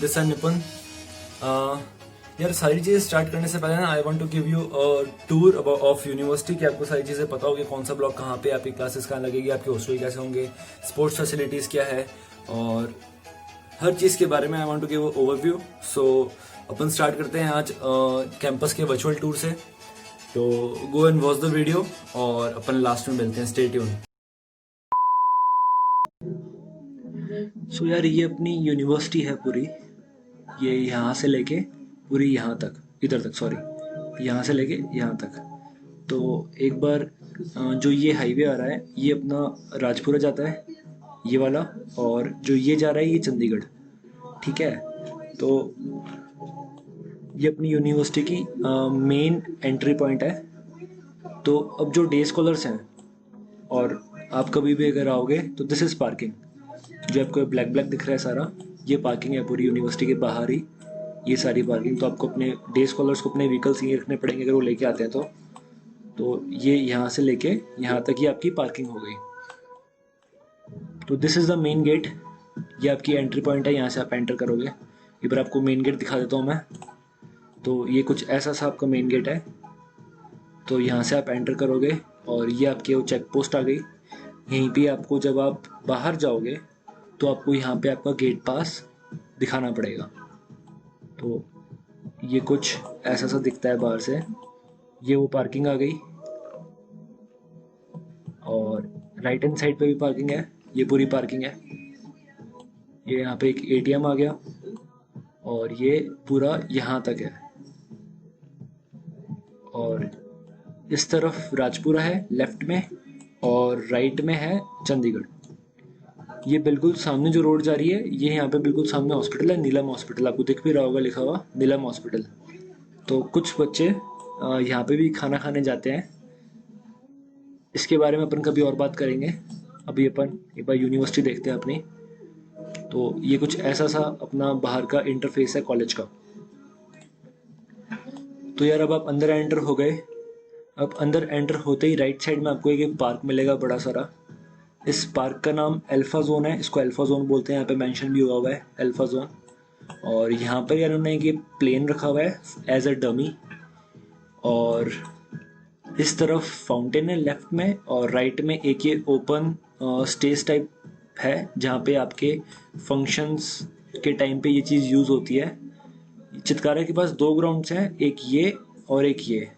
This है निपुण। यार सारी चीज़ें स्टार्ट करने से पहले ना I want to give you tour of university कि आपको सारी चीज़ें पता होगी, कौन सा ब्लॉक कहाँ पे, आपकी क्लासेस कहाँ लगेगी, आपके हॉस्टल कैसे होंगे, स्पोर्ट्स फैसिलिटीज़ क्या है, और हर चीज़ के बारे में I want to give overview. So अपन स्टार्ट करते हैं आज कैंपस के वर्चुअल टूर से। तो go and watch the video और अपन लास्ट में मिलते हैं। Stay tune. सो यार ये अपनी यूनिवर्सिटी है पूरी, ये यहाँ से लेके पूरी यहाँ तक, इधर तक, सॉरी यहाँ से लेके यहाँ तक। तो एक बार जो ये हाईवे आ रहा है ये अपना राजपुरा जाता है, ये वाला, और जो ये जा रहा है ये चंडीगढ़, ठीक है। तो ये अपनी यूनिवर्सिटी की मेन एंट्री पॉइंट है। तो अब जो डे स्कॉलर्स हैं और आप कभी भी अगर आओगे तो दिस इज़ पार्किंग। जो आपको ब्लैक ब्लैक दिख रहा है सारा, ये पार्किंग है पूरी यूनिवर्सिटी के बाहर ही, ये सारी पार्किंग। तो आपको अपने डे स्कॉलर्स को अपने व्हीकल्स यहीं रखने पड़ेंगे अगर वो लेके आते हैं तो ये यहाँ से लेके यहाँ तक ही आपकी पार्किंग हो गई। तो this is the main gate, ये आपकी एंट्री पॉइंट है, यहाँ से आप एंटर करोगे। एक बार आपको मेन गेट दिखा देता हूँ मैं। तो ये कुछ ऐसा सा आपका मेन गेट है। तो यहाँ से आप एंटर करोगे और ये आपकी वो चेक पोस्ट आ गई। यहीं पे आपको जब आप बाहर जाओगे तो आपको यहाँ पे आपका गेट पास दिखाना पड़ेगा। तो ये कुछ ऐसा सा दिखता है बाहर से। ये वो पार्किंग आ गई और राइट हैंड साइड पे भी पार्किंग है, ये पूरी पार्किंग है। ये यहाँ पे एक एटीएम आ गया और ये पूरा यहाँ तक है। और इस तरफ राजपुरा है लेफ्ट में और राइट में है चंडीगढ़। ये बिल्कुल सामने जो रोड जा रही है ये यहाँ पे बिल्कुल सामने हॉस्पिटल है, नीलम हॉस्पिटल, आपको दिख भी रहा होगा लिखा हुआ नीलम हॉस्पिटल। तो कुछ बच्चे यहाँ पे भी खाना खाने जाते हैं, इसके बारे में अपन कभी और बात करेंगे। अभी अपन एक बार यूनिवर्सिटी देखते हैं अपनी। तो ये कुछ ऐसा सा अपना बाहर का इंटरफेस है कॉलेज का। तो यार अब आप अंदर एंटर हो गए। अब अंदर एंटर होते ही राइट साइड में आपको एक पार्क मिलेगा बड़ा सारा। इस पार्क का नाम अल्फा जोन है, इसको अल्फा जोन बोलते हैं, यहाँ पे मेंशन भी हुआ है अल्फा जोन। और यहाँ पर यार उन्होंने एक प्लेन रखा हुआ है एज अ डमी। और इस तरफ फाउंटेन है लेफ्ट में, और राइट में एक ये ओपन स्टेज टाइप है जहाँ पे आपके फंक्शंस के टाइम पे ये चीज़ यूज़ होती है। चितकारा के पास दो ग्राउंड्स हैं, एक ये और एक ये।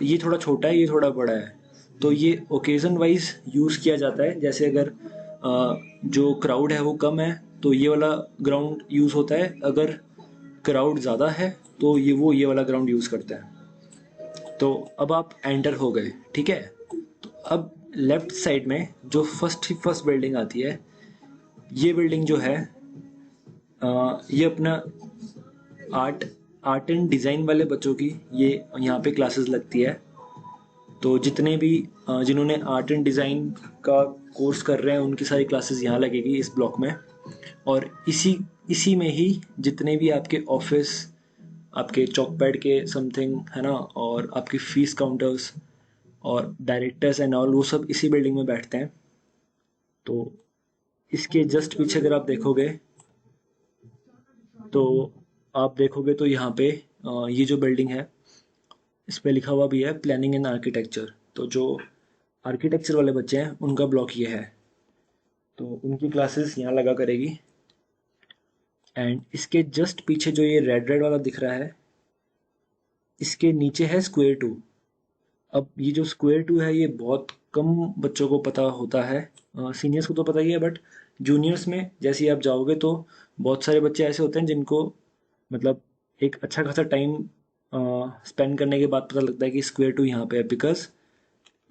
ये थोड़ा छोटा है, ये थोड़ा बड़ा है। तो ये ओकेज़न वाइज यूज़ किया जाता है। जैसे अगर जो क्राउड है वो कम है तो ये वाला ग्राउंड यूज़ होता है, अगर क्राउड ज़्यादा है तो ये वाला ग्राउंड यूज़ करता है। तो अब आप एंटर हो गए, ठीक है। तो अब लेफ्ट साइड में जो फर्स्ट बिल्डिंग आती है, ये बिल्डिंग जो है ये अपना आर्ट एंड डिज़ाइन वाले बच्चों की ये यहाँ पे क्लासेस लगती है। तो जितने भी जिन्होंने आर्ट एंड डिज़ाइन का कोर्स कर रहे हैं उनकी सारी क्लासेस यहाँ लगेगी इस ब्लॉक में। और इसी में ही जितने भी आपके ऑफिस, आपके चौकपैड के समथिंग है ना, और आपकी फीस काउंटर्स और डायरेक्टर्स एंड ऑल, वो सब इसी बिल्डिंग में बैठते हैं। तो इसके जस्ट पीछे अगर आप देखोगे तो यहाँ पे ये जो बिल्डिंग है इस पे लिखा हुआ भी है प्लानिंग एंड आर्किटेक्चर। तो जो आर्किटेक्चर वाले बच्चे हैं उनका ब्लॉक ये है, तो उनकी क्लासेस यहाँ लगा करेगी। एंड इसके जस्ट पीछे जो ये रेड रेड वाला दिख रहा है, इसके नीचे है स्क्वायर टू। अब ये जो स्क्वायर टू है ये बहुत कम बच्चों को पता होता है, सीनियर्स को तो पता ही है, बट जूनियर्स में जैसे ही आप जाओगे तो बहुत सारे बच्चे ऐसे होते हैं जिनको मतलब एक अच्छा खासा टाइम स्पेंड करने के बाद पता लगता है कि स्क्वायर टू यहाँ पे है। बिकॉज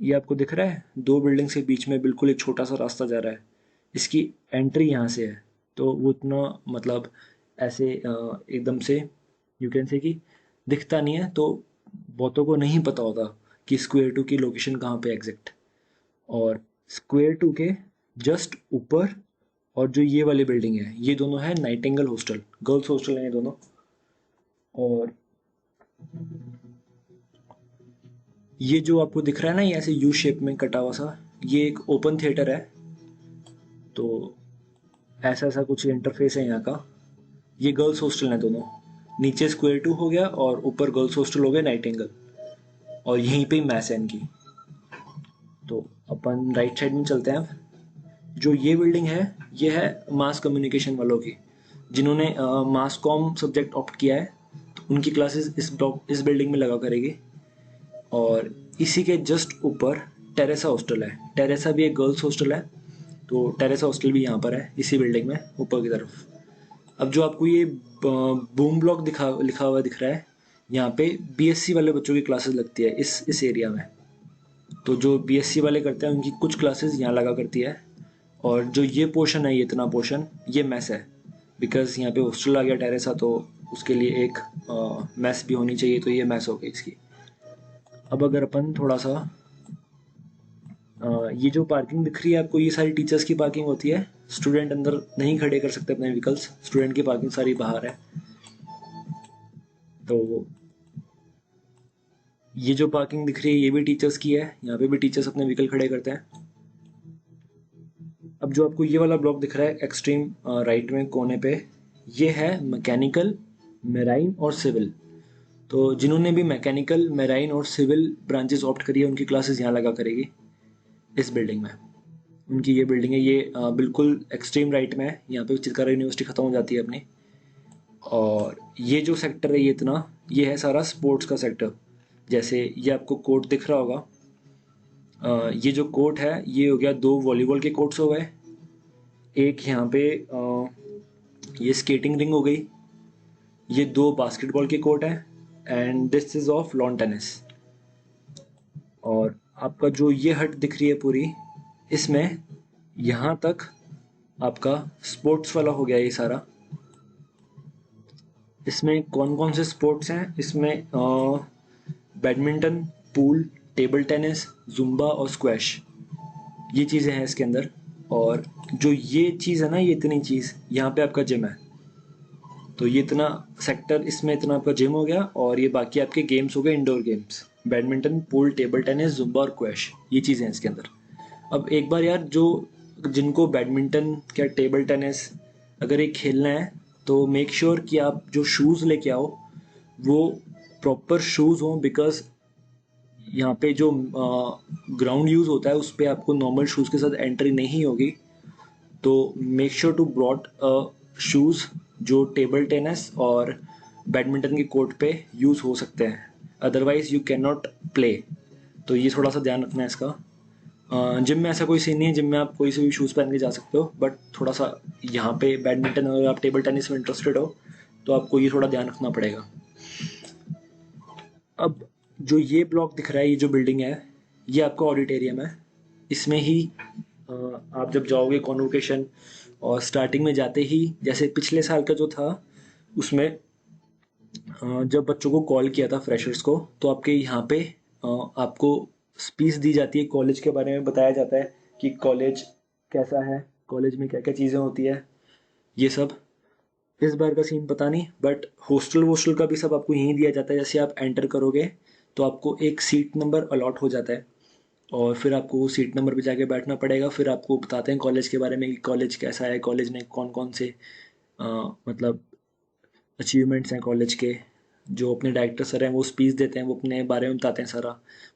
ये आपको दिख रहा है दो बिल्डिंग के बीच में बिल्कुल एक छोटा सा रास्ता जा रहा है, इसकी एंट्री यहाँ से है। तो वो इतना मतलब ऐसे एकदम से यू कैन से कि दिखता नहीं है, तो बहुतों को नहीं पता होता कि स्क्वायर टू की लोकेशन कहाँ पे एग्जैक्ट। और स्क्वायर टू के जस्ट ऊपर और जो ये वाली बिल्डिंग है ये दोनों है नाइटिंगेल हॉस्टल, गर्ल्स हॉस्टल है ये दोनों। और ये जो आपको दिख रहा है ना ये ऐसे यू शेप में कटा हुआ सा, ये एक ओपन थिएटर है। तो ऐसा कुछ इंटरफेस है यहाँ का। ये गर्ल्स हॉस्टल हैं दोनों, नीचे स्क्वायर 2 हो गया और ऊपर गर्ल्स हॉस्टल हो गया नाइटिंगेल, और यहीं पे मैस है इनकी। तो अपन राइट साइड में चलते हैं। जो ये बिल्डिंग है ये है मास कम्युनिकेशन वालों की, जिन्होंने मास कॉम सब्जेक्ट ऑप्ट किया है, तो उनकी क्लासेस इस बिल्डिंग में लगा करेगी। और इसी के जस्ट ऊपर टेरेसा हॉस्टल है, टेरेसा भी एक गर्ल्स हॉस्टल है, तो टेरेसा हॉस्टल भी यहाँ पर है इसी बिल्डिंग में ऊपर की तरफ। अब जो आपको ये बूम ब्लॉक लिखा हुआ दिख रहा है, यहाँ पे बीएससी वाले बच्चों की क्लासेस लगती है इस एरिया में। तो जो बीएससी वाले करते हैं उनकी कुछ क्लासेस यहाँ लगा करती है। और जो ये पोर्शन है, ये इतना पोर्शन, ये मैस है, बिकॉज यहाँ पे हॉस्टल आ गया टेरेसा, तो उसके लिए एक मैस भी होनी चाहिए, तो ये मैस हो गई इसकी। अब अगर अपन थोड़ा सा ये जो पार्किंग दिख रही है आपको, ये सारी टीचर्स की पार्किंग होती है, स्टूडेंट अंदर नहीं खड़े कर सकते अपने व्हीकल्स, स्टूडेंट की पार्किंग सारी बाहर है। तो ये जो पार्किंग दिख रही है ये भी टीचर्स की है, यहाँ पे भी टीचर्स अपने व्हीकल खड़े करते हैं। अब जो आपको ये वाला ब्लॉक दिख रहा है एक्सट्रीम राइट में कोने पे, ये है मैकेनिकल, मेराइन और सिविल। तो जिन्होंने भी मैकेनिकल, मेराइन और सिविल ब्रांचेस ऑप्ट करी है उनकी क्लासेस यहाँ लगा करेगी इस बिल्डिंग में। उनकी ये बिल्डिंग है, ये बिल्कुल एक्सट्रीम राइट में है, यहाँ पे चितकारा यूनिवर्सिटी ख़त्म हो जाती है अपनी। और ये जो सेक्टर है ये इतना, ये है सारा स्पोर्ट्स का सेक्टर। जैसे ये आपको कोर्ट दिख रहा होगा, ये जो कोर्ट है ये हो गया, 2 वॉलीबॉल के कोर्ट्स हो गए, एक यहाँ पे ये स्केटिंग रिंग हो गई, ये 2 बास्केटबॉल के कोर्ट है, and this is of lawn tennis. और आपका जो ये हट दिख रही है पूरी, इसमें यहाँ तक आपका स्पोर्ट्स वाला हो गया ये सारा। इसमें कौन कौन से स्पोर्ट्स हैं, इसमें badminton, pool, table tennis, Zumba और स्क्वैश, ये चीज़ें हैं इसके अंदर। और जो ये चीज़ है ना, ये इतनी चीज़, यहाँ पे आपका जिम है, तो ये इतना सेक्टर, इसमें इतना आपका जिम हो गया। और ये बाकी आपके गेम्स हो गए, indoor games, badminton, pool, table tennis, Zumba और क्वैश, ये चीज़ें हैं इसके अंदर। अब एक बार यार, जो जिनको बैडमिंटन क्या टेबल टेनिस अगर ये खेलना है, तो मेक श्योर कि आप जो शूज़ लेके आओ वो प्रॉपर शूज़ हों, बिकॉज यहाँ पे जो ग्राउंड यूज़ होता है उस पर आपको नॉर्मल शूज़ के साथ एंट्री नहीं होगी। तो make sure to brought shoes जो टेबल टेनिस और बैडमिंटन के कोर्ट पे यूज़ हो सकते हैं, otherwise you can not play. तो ये थोड़ा सा ध्यान रखना है इसका। जिम में ऐसा कोई सीन नहीं है, जिम में आप कोई से भी शूज़ पहन के जा सकते हो, बट थोड़ा सा यहाँ पे बैडमिंटन और आप टेबल टेनिस में इंटरेस्टेड हो तो आपको ये थोड़ा ध्यान रखना पड़ेगा। अब जो ये ब्लॉक दिख रहा है, ये जो बिल्डिंग है, ये आपका ऑडिटोरियम है। इसमें ही आप जब जाओगे कॉन्वोकेशन, और स्टार्टिंग में जाते ही जैसे पिछले साल का जो था उसमें जब बच्चों को कॉल किया था फ्रेशर्स को, तो आपके यहाँ पे आपको स्पीच दी जाती है, कॉलेज के बारे में बताया जाता है कि कॉलेज कैसा है, कॉलेज में क्या क्या चीज़ें होती है, ये सब। इस बार का सीन पता नहीं, बट हॉस्टल वोस्टल का भी सब आपको यहीं दिया जाता है। जैसे आप एंटर करोगे तो आपको एक सीट नंबर अलॉट हो जाता है, और फिर आपको वो सीट नंबर पे जाके बैठना पड़ेगा। फिर आपको बताते हैं कॉलेज के बारे में कि कॉलेज कैसा है, कॉलेज में कौन कौन से मतलब अचीवमेंट्स हैं कॉलेज के। जो अपने डायरेक्टर सर हैं वो स्पीच देते हैं, वो अपने बारे में बताते हैं सारा,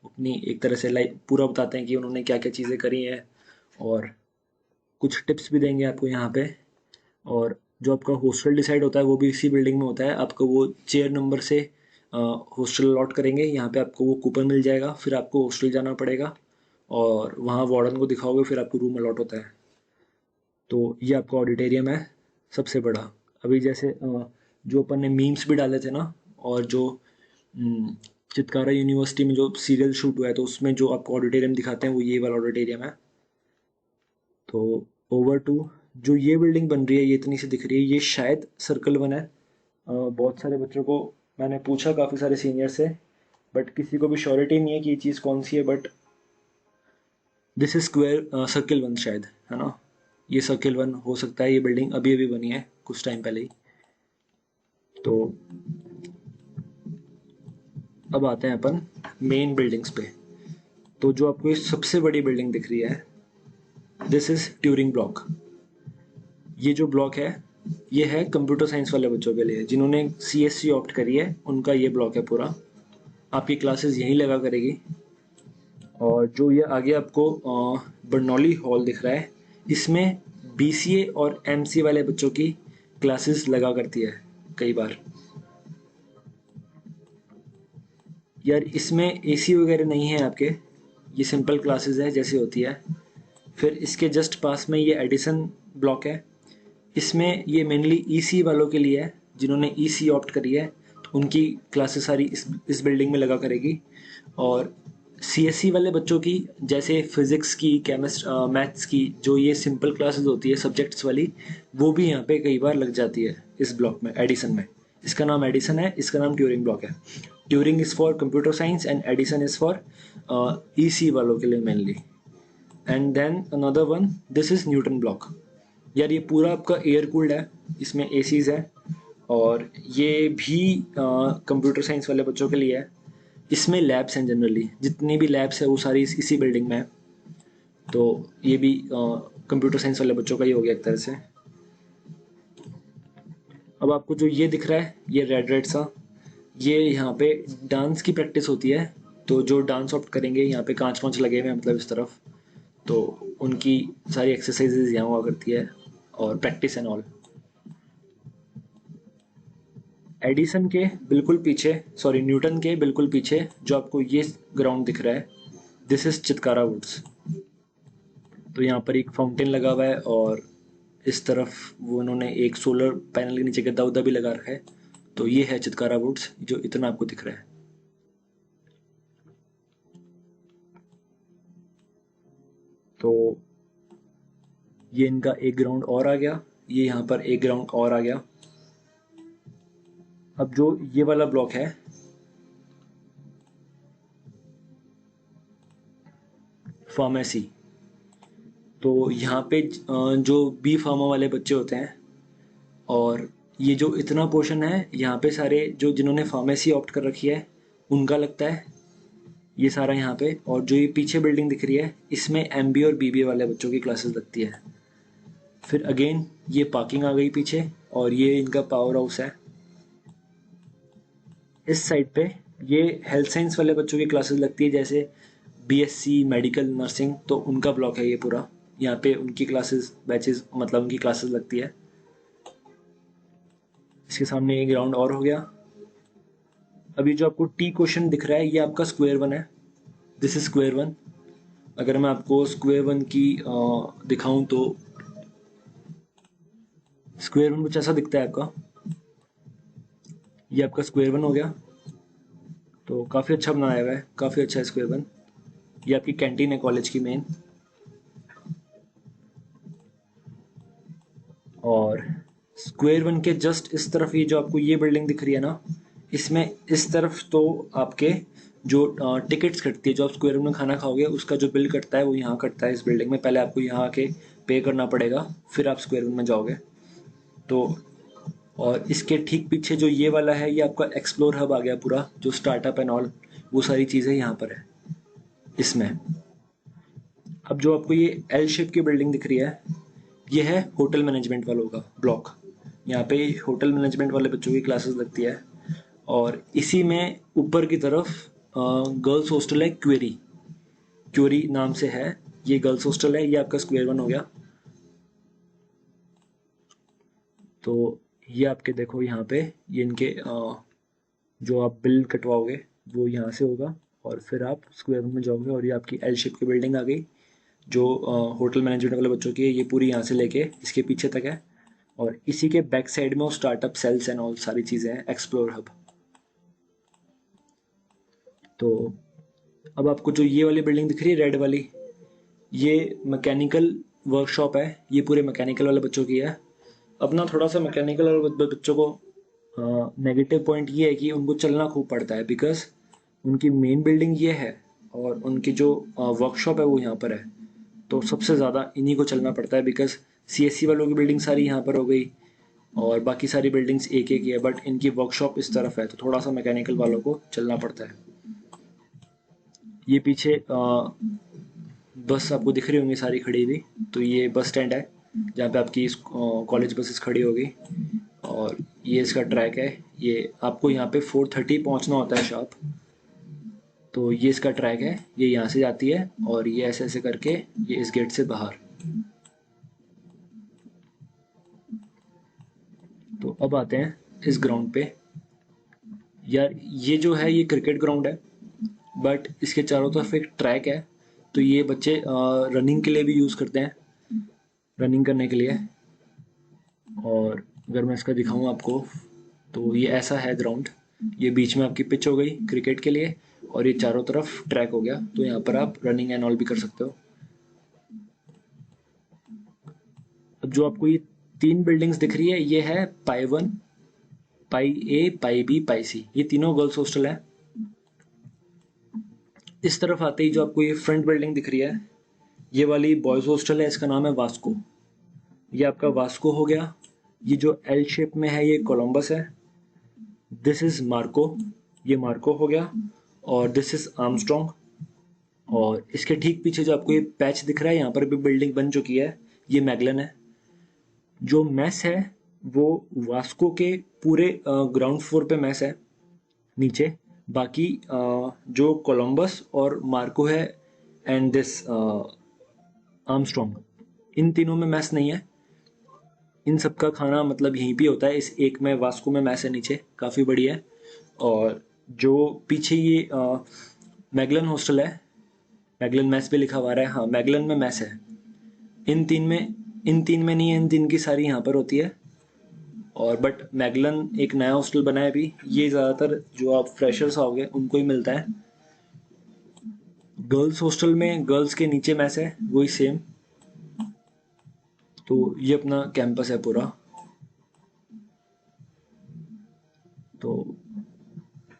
अपनी एक तरह से लाइक पूरा बताते हैं कि उन्होंने क्या क्या चीज़ें करी हैं, और कुछ टिप्स भी देंगे आपको यहाँ पे। और जो आपका हॉस्टल डिसाइड होता है वो भी इसी बिल्डिंग में होता है, आपको वो चेयर नंबर से हॉस्टल अलॉट करेंगे, यहाँ पे आपको वो कूपन मिल जाएगा, फिर आपको हॉस्टल जाना पड़ेगा और वहाँ वार्डन को दिखाओगे, फिर आपको रूम अलॉट होता है। तो ये आपका ऑडिटोरियम है सबसे बड़ा। अभी जैसे जो अपन ने मीम्स भी डाले थे ना, और जो चितकारा यूनिवर्सिटी में जो सीरियल शूट हुआ है, तो उसमें जो आपको ऑडिटोरियम दिखाते हैं वो ये वाला ऑडिटोरियम है। तो ओवर टू जो ये बिल्डिंग बन रही है, ये इतनी सी दिख रही है, ये शायद सर्कल 1 है। बहुत सारे बच्चों को मैंने पूछा, काफ़ी सारे सीनियर से, बट किसी को भी श्योरिटी नहीं है कि ये चीज़ कौन सी है, but this is square circle 1 शायद, है ना। ये सर्किल 1 हो सकता है, ये बिल्डिंग अभी अभी बनी है कुछ टाइम पहले ही। तो अब आते हैं अपन मेन बिल्डिंग्स पे। तो जो आपको ये सबसे बड़ी बिल्डिंग दिख रही है, दिस इज ट्यूरिंग ब्लॉक। ये जो ब्लॉक है ये है कंप्यूटर साइंस वाले बच्चों के लिए, जिन्होंने CSC ऑप्ट करी है उनका ये ब्लॉक है पूरा। आपकी क्लासेस यहीं लगा करेगी। और जो ये आगे आपको बर्नौली हॉल दिख रहा है, इसमें BCA और MC वाले बच्चों की क्लासेस लगा करती है कई बार। यार इसमें AC वगैरह नहीं है आपके, ये सिंपल क्लासेस है जैसी होती है। फिर इसके जस्ट पास में ये एडिसन ब्लॉक है, इसमें ये मेनली EC वालों के लिए है, जिन्होंने EC ऑप्ट करी है तो उनकी क्लासेस सारी इस बिल्डिंग में लगा करेगी। और CSC वाले बच्चों की, जैसे फिज़िक्स की, मैथ्स की, जो ये सिंपल क्लासेस होती है सब्जेक्ट्स वाली, वो भी यहाँ पे कई बार लग जाती है इस ब्लॉक में, एडिसन में। इसका नाम एडिसन है, इसका नाम ट्यूरिंग ब्लॉक है। Turing is for computer science and Edison is for EC वालों के लिए mainly. And then another one, this is Newton block. यार ये पूरा आपका एयर कूल्ड है, इसमें ACs है, और ये भी कंप्यूटर साइंस वाले बच्चों के लिए है। इसमें लैब्स हैं, जनरली जितनी भी लैब्स है वो सारी इसी बिल्डिंग में है। तो ये भी कंप्यूटर साइंस वाले बच्चों का ही हो गया एक तरह से। अब आपको जो ये दिख रहा है, ये रेड रेड सा, ये यहाँ पे डांस की प्रैक्टिस होती है। तो जो डांस ऑप्ट करेंगे, यहाँ पे कांच वांच लगे हुए हैं मतलब इस तरफ, तो उनकी सारी एक्सरसाइजेज यहाँ हुआ करती है और प्रैक्टिस एंड ऑल। एडिसन के बिल्कुल पीछे, सॉरी न्यूटन के बिल्कुल पीछे जो आपको ये ग्राउंड दिख रहा है, दिस इज चितकारा वुड्स। तो यहाँ पर एक फाउंटेन लगा हुआ है, और इस तरफ वो उन्होंने एक सोलर पैनल के नीचे गद्दा उद्दा भी लगा रखा है। तो ये है चितकारा वुड्स, जो इतना आपको दिख रहा है। तो ये इनका एक ग्राउंड और आ गया, ये यहाँ पर एक ग्राउंड और आ गया। अब जो ये वाला ब्लॉक है, फार्मेसी, तो यहाँ पे जो B फार्मा वाले बच्चे होते हैं, और ये जो इतना पोर्शन है यहाँ पे सारे जो जिन्होंने फार्मेसी ऑप्ट कर रखी है उनका लगता है ये सारा यहाँ पे। और जो ये पीछे बिल्डिंग दिख रही है, इसमें MBA और BBA वाले बच्चों की क्लासेस लगती है। फिर अगेन ये पार्किंग आ गई पीछे, और ये इनका पावर हाउस है। इस साइड पे ये हेल्थ साइंस वाले बच्चों की क्लासेस लगती है, जैसे BSc मेडिकल नर्सिंग, तो उनका ब्लॉक है ये पूरा। यहाँ पे उनकी क्लासेस बैचेस, मतलब उनकी क्लासेस लगती है। इसके सामने ये ग्राउंड और हो गया। अभी जो आपको T क्वेश्चन दिख रहा है, ये आपका स्क्वायर वन है, दिस इज स्क्वायर वन। अगर मैं आपको स्क्वायर वन की दिखाऊं तो स्क्वायर वन कुछ ऐसा दिखता है आपका, ये आपका स्क्वायर वन हो गया। तो काफ़ी अच्छा बनाया हुआ है, काफ़ी अच्छा है स्क्वायर वन। ये आपकी कैंटीन है कॉलेज की मेन। और स्क्वायर वन के जस्ट इस तरफ ये जो आपको ये बिल्डिंग दिख रही है ना, इसमें इस तरफ तो आपके जो टिकट्स कटती है, जो आप स्क्वायर वन में खाना खाओगे उसका जो बिल कटता है वो यहाँ कटता है इस बिल्डिंग में। पहले आपको यहाँ आके पे करना पड़ेगा, फिर आप स्क्वायर वन में जाओगे। तो और इसके ठीक पीछे जो ये वाला है, ये आपका एक्सप्लोर हब आ गया पूरा, जो स्टार्टअप एंड ऑल वो सारी चीज़ें यहाँ पर है इसमें। अब जो आपको ये L शेप की बिल्डिंग दिख रही है, ये है होटल मैनेजमेंट वालों का ब्लॉक। यहाँ पे होटल मैनेजमेंट वाले बच्चों की क्लासेस लगती है। और इसी में ऊपर की तरफ गर्ल्स हॉस्टल है, क्वेरी, क्वेरी नाम से है, ये गर्ल्स हॉस्टल है। ये आपका स्क्वायर वन हो गया। तो ये आपके देखो यहाँ पे ये इनके जो आप बिल कटवाओगे वो यहाँ से होगा, और फिर आप स्क्वायर वन में जाओगे, और ये आपकी L शेप की बिल्डिंग आ गई जो होटल मैनेजमेंट वाले बच्चों की है। ये पूरी यहाँ से लेके इसके पीछे तक है, और इसी के बैक साइड में वो स्टार्टअप सेल्स एंड ऑल सारी चीज़ें हैं, एक्सप्लोर हब। तो अब आपको जो ये वाली बिल्डिंग दिख रही है रेड वाली, ये मैकेनिकल वर्कशॉप है, ये पूरे मैकेनिकल वाले बच्चों की है। अपना थोड़ा सा मैकेनिकल वाले बच्चों को नेगेटिव पॉइंट ये है कि उनको चलना खूब पड़ता है, बिकॉज उनकी मेन बिल्डिंग ये है और उनकी जो वर्कशॉप है वो यहाँ पर है। तो सबसे ज़्यादा इन्हीं को चलना पड़ता है, बिकॉज CSC वालों की बिल्डिंग सारी यहाँ पर हो गई और बाकी सारी बिल्डिंग्स एक एक ही है, बट इनकी वर्कशॉप इस तरफ है, तो थोड़ा सा मैकेनिकल वालों को चलना पड़ता है। ये पीछे बस आपको दिख रही होंगी सारी खड़ी हुई, तो ये बस स्टैंड है जहाँ पे आपकी कॉलेज बसेस खड़ी होगी। और ये इसका ट्रैक है। ये आपको यहाँ पे 4:30 पहुँचना होता है शॉप। तो ये इसका ट्रैक है, ये यहाँ से जाती है और ये ऐसे ऐसे करके ये इस गेट से बाहर। तो अब आते हैं इस ग्राउंड पे। यार ये जो है ये क्रिकेट ग्राउंड है, बट इसके चारों तरफ एक ट्रैक है। तो ये बच्चे रनिंग के लिए भी यूज़ करते हैं, रनिंग करने के लिए। और अगर मैं इसका दिखाऊं आपको, तो ये ऐसा है ग्राउंड। ये बीच में आपकी पिच हो गई क्रिकेट के लिए, और ये चारों तरफ ट्रैक हो गया। तो यहाँ पर आप रनिंग एंड ऑल भी कर सकते हो। अब जो आपको ये 3 बिल्डिंग्स दिख रही है, ये है पाई 1, पाई ए, पाई बी, पाई सी। ये तीनों गर्ल्स हॉस्टल है। इस तरफ आते ही जो आपको ये फ्रंट बिल्डिंग दिख रही है, ये वाली बॉयज हॉस्टल है। इसका नाम है वास्को। ये आपका वास्को हो गया। ये जो एल शेप में है ये कोलंबस है। दिस इज मार्को, ये मार्को हो गया। और दिस इज आर्मस्ट्रॉन्ग। और इसके ठीक पीछे जो आपको ये पैच दिख रहा है, यहाँ पर भी बिल्डिंग बन चुकी है, ये मैगलन है। जो मैस है वो वास्को के पूरे ग्राउंड फ्लोर पे मैस है नीचे। बाकी जो कोलंबस और मार्को है एंड दिस आर्मस्ट्रॉन्ग, इन तीनों में मैस नहीं है। इन सब का खाना मतलब यहीं पे होता है। इस एक में वास्को में मैस है नीचे, काफ़ी बड़ी है। और जो पीछे ये मैगलन हॉस्टल है, मैगलन मैस पे लिखा हुआ है, हाँ मैगलन में मैस है। इन तीन में नहीं है, इन तीन की सारी यहाँ पर होती है। और बट मैगलन एक नया हॉस्टल बना है अभी, ये ज़्यादातर जो आप फ्रेशर्स आओगे उनको ही मिलता है। गर्ल्स हॉस्टल में गर्ल्स के नीचे मैस है, वही सेम। तो ये अपना कैंपस है पूरा। तो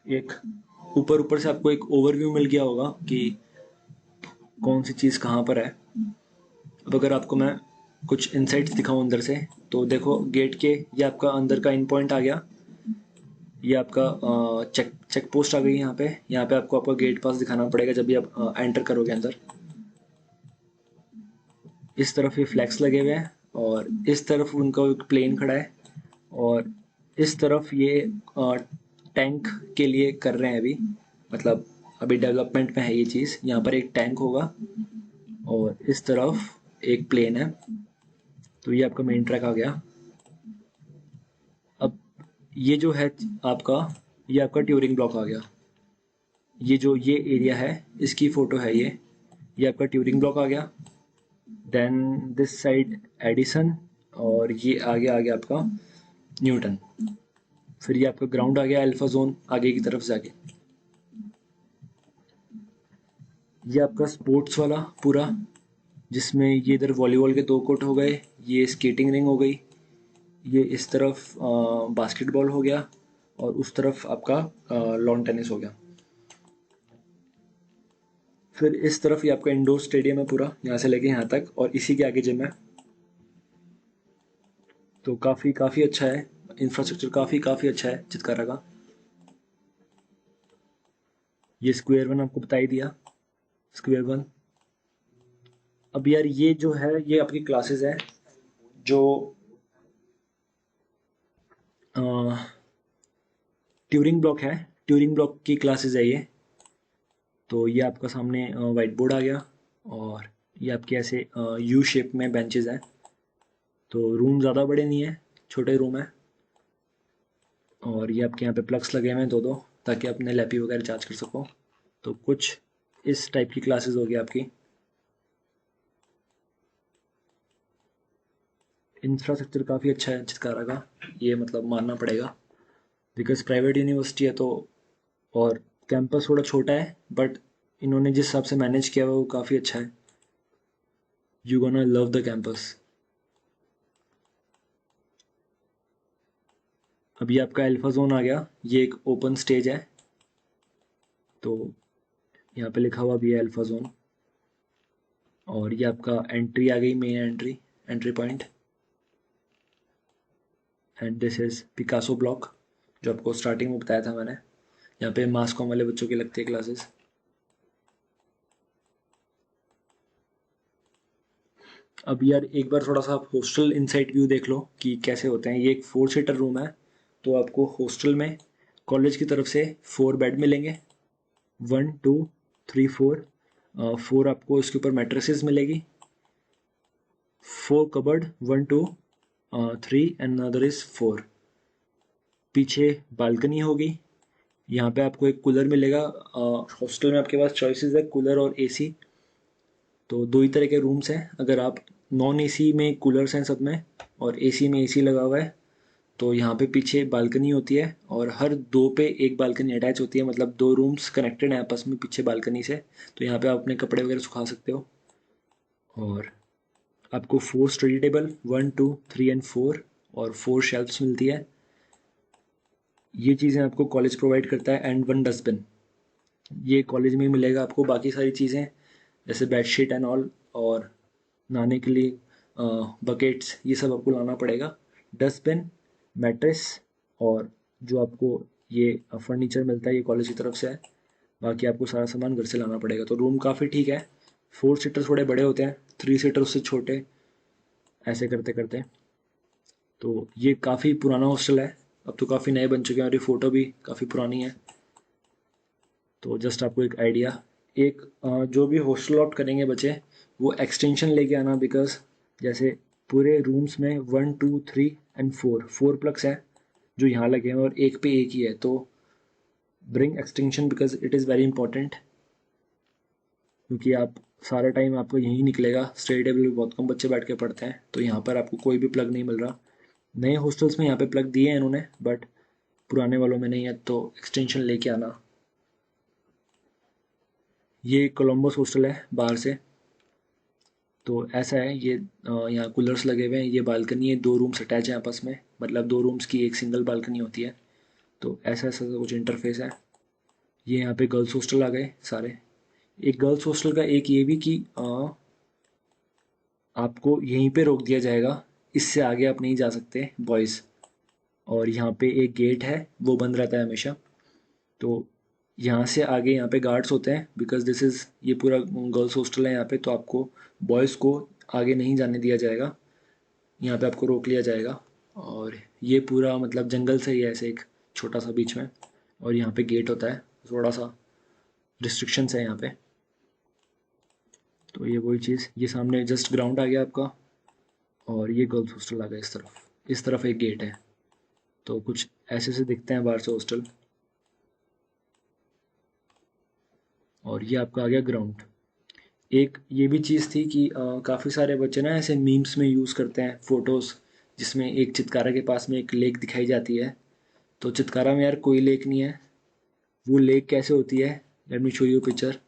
एक ऊपर ऊपर से आपको एक ओवरव्यू मिल गया होगा कि कौन सी चीज़ कहाँ पर है। अब अगर आपको मैं कुछ इंसाइट्स दिखाऊं अंदर से, तो देखो गेट के, ये आपका अंदर का इन पॉइंट आ गया। ये आपका चेक चेक पोस्ट आ गई। यहाँ पे आपको आपका गेट पास दिखाना पड़ेगा जब भी आप एंटर करोगे अंदर। इस तरफ ये फ्लैग्स लगे हुए हैं, और इस तरफ उनका एक प्लेन खड़ा है। और इस तरफ ये टैंक के लिए कर रहे हैं अभी, मतलब अभी डेवलपमेंट में है ये चीज़। यहाँ पर एक टैंक होगा और इस तरफ एक प्लेन है। तो ये आपका मेन ट्रैक आ गया। अब ये जो है आपका, ये आपका ट्यूरिंग ब्लॉक आ गया। ये जो ये एरिया है, इसकी फ़ोटो है ये आपका ट्यूरिंग ब्लॉक आ गया। देन दिस साइड एडिसन, और ये आ गया आपका न्यूटन। फिर ये आपका ग्राउंड आ गया अल्फा जोन आगे की तरफ जाके। ये आपका स्पोर्ट्स वाला पूरा, जिसमें ये इधर वॉलीबॉल के 2 कोर्ट हो गए, ये स्केटिंग रिंग हो गई, ये इस तरफ बास्केटबॉल हो गया, और उस तरफ आपका लॉन टेनिस हो गया। फिर इस तरफ ये आपका इंडोर स्टेडियम है पूरा, यहाँ से लेके यहाँ तक, और इसी के आगे जिम है। तो काफ़ी काफ़ी अच्छा है, इंफ्रास्ट्रक्चर काफ़ी काफ़ी अच्छा है चितकारा का। ये स्क्वायर वन आपको बता ही दिया, स्क्वायर वन। अब यार ये जो है ये आपकी क्लासेस है, जो ट्यूरिंग ब्लॉक है, ट्यूरिंग ब्लॉक की क्लासेस है ये। तो ये आपका सामने वाइट बोर्ड आ गया, और ये आपके ऐसे यू शेप में बेंचेस हैं। तो रूम ज़्यादा बड़े नहीं है, छोटे रूम है। और ये आपके यहाँ पे प्लग्स लगे हुए हैं 2-2, ताकि अपने लैपी वगैरह चार्ज कर सको। तो कुछ इस टाइप की क्लासेस होगी आपकी। इंफ्रास्ट्रक्चर काफ़ी अच्छा है चितकारा का, ये मतलब मानना पड़ेगा, बिकॉज प्राइवेट यूनिवर्सिटी है तो। और कैंपस थोड़ा छोटा है, बट इन्होंने जिस हिसाब से मैनेज किया हुआ है वो काफ़ी अच्छा है। You gonna love the campus. अभी आपका अल्फा जोन आ गया, ये एक ओपन स्टेज है। तो यहाँ पे लिखा हुआ भी है अल्फा जोन। और ये आपका एंट्री आ गई, main entry, entry point. And this is Picasso block, जो आपको स्टार्टिंग में बताया था मैंने। यहाँ पे मास कॉम वाले बच्चों की लगती है क्लासेस। अब यार एक बार थोड़ा सा आप हॉस्टल इनसाइड व्यू देख लो कि कैसे होते हैं। ये एक 4 सीटर रूम है। तो आपको हॉस्टल में कॉलेज की तरफ से 4 बेड मिलेंगे, 1 2 3 4। 4 आपको इसके ऊपर मैट्रेसेस मिलेगी, 4 कबर्ड, 1 2 3 एंड अनदर इज 4। पीछे बालकनी होगी। यहाँ पे आपको एक कूलर मिलेगा। हॉस्टल में आपके पास चॉइसेस है कूलर और एसी। तो दो ही तरह के रूम्स हैं। अगर आप नॉन एसी में कूलर्स हैं सब में और एसी में एसी लगा हुआ है, तो यहाँ पे पीछे बालकनी होती है और हर दो पे एक बालकनी अटैच होती है, मतलब 2 रूम्स कनेक्टेड हैं आपस में पीछे बालकनी से। तो यहाँ पे आप अपने कपड़े वगैरह सुखा सकते हो। और आपको 4 स्टडी टेबल, 1 2 3 एंड 4 और 4 शेल्फ्स मिलती है। ये चीज़ें आपको कॉलेज प्रोवाइड करता है एंड 1 डस्टबिन। ये कॉलेज में ही मिलेगा आपको। बाकी सारी चीज़ें जैसे बेडशीट एंड ऑल और नहाने के लिए बकेट्स, ये सब आपको लाना पड़ेगा। डस्टबिन, मैट्रेस और जो आपको ये फर्नीचर मिलता है ये कॉलेज की तरफ से है। बाकी आपको सारा सामान घर से लाना पड़ेगा। तो रूम काफ़ी ठीक है। 4 सीटर थोड़े बड़े होते हैं, 3 सीटर उससे छोटे, ऐसे करते करते। तो ये काफ़ी पुराना हॉस्टल है। अब तो काफ़ी नए बन चुके हैं और ये फ़ोटो भी काफ़ी पुरानी है। तो जस्ट आपको एक आइडिया। एक जो भी हॉस्टल आउट करेंगे बच्चे, वो एक्सटेंशन लेके आना, बिकॉज जैसे पूरे रूम्स में 1 2 3 एंड 4 प्लग्स हैं जो यहाँ लगे हैं और एक पे एक ही है। तो bring extension because it is very important, क्योंकि आप सारा टाइम आपको यहीं निकलेगा। स्टडी टेबल पे बहुत कम बच्चे बैठ के पढ़ते हैं, तो यहाँ पर आपको कोई भी प्लग नहीं मिल रहा। नए हॉस्टल्स में यहाँ पे प्लग दिए हैं इन्होंने, बट पुराने वालों में नहीं है, तो एक्सटेंशन लेके आना। ये कोलंबस हॉस्टल है बाहर से। तो ऐसा है ये। यहाँ कूलर्स लगे हुए हैं, ये बालकनी है, 2 रूम्स अटैच हैं आपस में, मतलब 2 रूम्स की एक सिंगल बालकनी होती है। तो ऐसा ऐसा कुछ इंटरफेस है। ये यहाँ पे गर्ल्स हॉस्टल आ गए सारे। एक गर्ल्स हॉस्टल का एक ये भी कि आपको यहीं पे रोक दिया जाएगा, इससे आगे आप नहीं जा सकते बॉयज़। और यहाँ पे एक गेट है, वो बंद रहता है हमेशा। तो यहाँ से आगे यहाँ पे गार्ड्स होते हैं, बिकॉज दिस इज़, ये पूरा गर्ल्स हॉस्टल है यहाँ पे। तो आपको बॉयज़ को आगे नहीं जाने दिया जाएगा, यहाँ पे आपको रोक लिया जाएगा। और ये पूरा मतलब जंगल से ही है ऐसे, एक छोटा सा बीच में। और यहाँ पे गेट होता है, थोड़ा सा रिस्ट्रिक्शंस है यहाँ पे। तो ये वही चीज़, ये सामने जस्ट ग्राउंड आ गया आपका। और ये गर्ल्स हॉस्टल आ गया इस तरफ। इस तरफ एक गेट है। तो कुछ ऐसे से दिखते हैं बाहर से हॉस्टल। और ये आपका आ गया ग्राउंड। एक ये भी चीज़ थी कि काफ़ी सारे बच्चे ना ऐसे मीम्स में यूज़ करते हैं फ़ोटोज़, जिसमें एक चित्कारा के पास में एक लेक दिखाई जाती है। तो चित्कारा में यार कोई लेक नहीं है। वो लेक कैसे होती है, let me show you picture.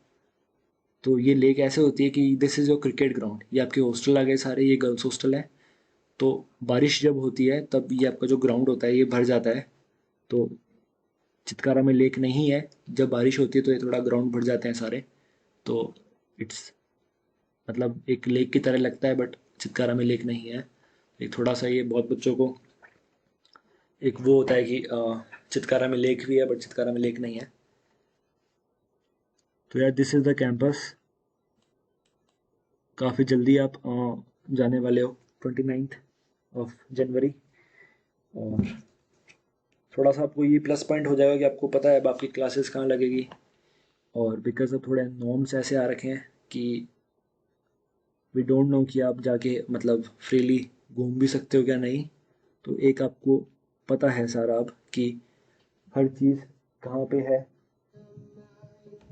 तो ये लेक ऐसे होती है कि this is your cricket ground. ये आपके हॉस्टल आ गए सारे, ये गर्ल्स हॉस्टल है। तो बारिश जब होती है तब ये आपका जो ग्राउंड होता है ये भर जाता है। तो चित्कारा में लेक नहीं है। जब बारिश होती है तो ये थोड़ा ग्राउंड भर जाते हैं सारे। तो इट्स मतलब एक लेक की तरह लगता है, बट चित्कारा में लेक नहीं है। एक थोड़ा सा ये बहुत बच्चों को एक वो होता है कि चित्कारा में लेक भी है बट चित्कारा में लेक नहीं है। तो यार दिस इज़ द कैंपस। काफ़ी जल्दी आप जाने वाले हो, 29 जनवरी। और थोड़ा सा आपको ये प्लस पॉइंट हो जाएगा कि आपको पता है अब आपकी क्लासेस कहाँ लगेगी। और बिकॉज अब थोड़े नॉर्म्स ऐसे आ रखे हैं कि वी डोंट नो कि आप जाके मतलब फ्रीली घूम भी सकते हो क्या नहीं। तो एक आपको पता है सारा अब कि हर चीज़ कहाँ पे है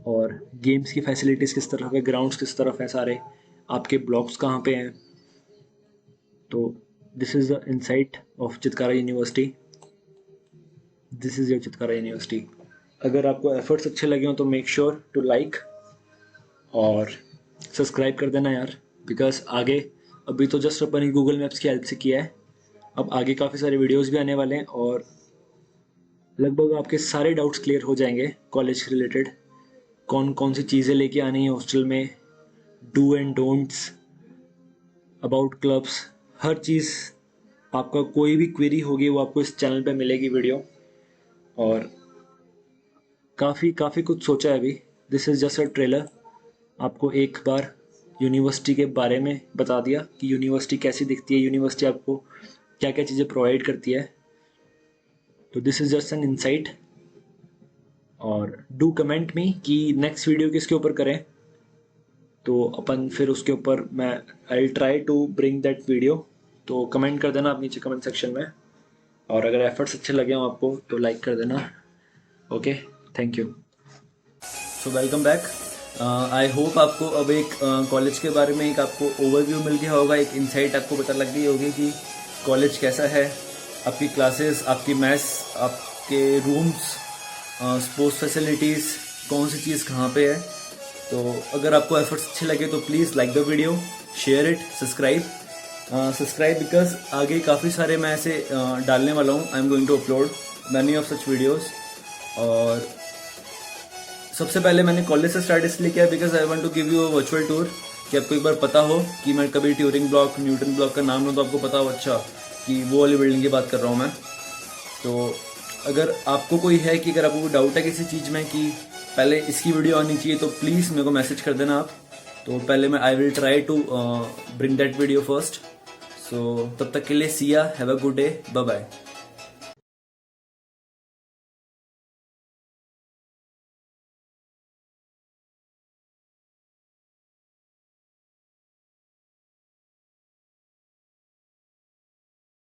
और गेम्स की फैसिलिटीज़ किस तरफ है, ग्राउंड्स किस तरफ है सारे, आपके ब्लॉक्स कहाँ पे हैं। तो this is the insight of Chitkara university. This is your Chitkara university. अगर आपको एफर्ट्स अच्छे लगे हों तो मेक श्योर टू लाइक और सब्सक्राइब कर देना यार। बिकॉज आगे अभी तो जस्ट अपन ही गूगल मैप्स की हेल्प से किया है। अब आगे काफ़ी सारे वीडियोस भी आने वाले हैं और लगभग आपके सारे डाउट्स क्लियर हो जाएंगे कॉलेज से रिलेटेड। कौन कौन सी चीज़ें लेके आनी है हॉस्टल में, do and don'ts, about clubs, हर चीज़। आपका कोई भी क्वेरी होगी वो आपको इस चैनल पे मिलेगी वीडियो। और काफ़ी काफ़ी कुछ सोचा है अभी। This is just a trailer. आपको एक बार यूनिवर्सिटी के बारे में बता दिया कि यूनिवर्सिटी कैसी दिखती है, यूनिवर्सिटी आपको क्या क्या चीज़ें प्रोवाइड करती है। तो this is just an insight. और डू कमेंट मी कि नेक्स्ट वीडियो किसके ऊपर करें, तो अपन फिर उसके ऊपर मैं I try to bring that video. तो कमेंट कर देना आप नीचे कमेंट सेक्शन में, और अगर एफर्ट्स अच्छे लगे हों आपको तो लाइक कर देना। Okay, thank you. So welcome back. I hope आपको अब एक कॉलेज के बारे में एक आपको ओवरव्यू मिल गया होगा, एक इंसाइट आपको पता लग गई होगी कि कॉलेज कैसा है, आपकी क्लासेस, आपकी मैथ्स, आपके रूम्स, स्पोर्ट्स फैसिलिटीज़, कौन सी चीज़ कहाँ पे है। तो अगर आपको एफर्ट्स अच्छे लगे तो please like the video, share it, subscribe because आगे काफ़ी सारे मैं ऐसे डालने वाला हूँ। I am going to upload many of such videos. और सबसे पहले मैंने कॉलेज से स्टार्ट इसलिए किया because I want to give you a virtual tour, कि आपको एक बार पता हो कि मैं कभी ट्यूरिंग ब्लॉक, न्यूटन ब्लॉक का नाम लूँ तो आपको पता हो अच्छा कि वो वाली बिल्डिंग की बात कर रहा हूँ मैं। तो अगर आपको कोई है कि अगर आपको कोई डाउट है किसी चीज़ में कि पहले इसकी वीडियो आनी चाहिए, तो प्लीज़ मेरे को मैसेज कर देना आप। तो पहले मैं I will try to bring that video first. So तब तक के लिए see ya, have a good day, bye bye.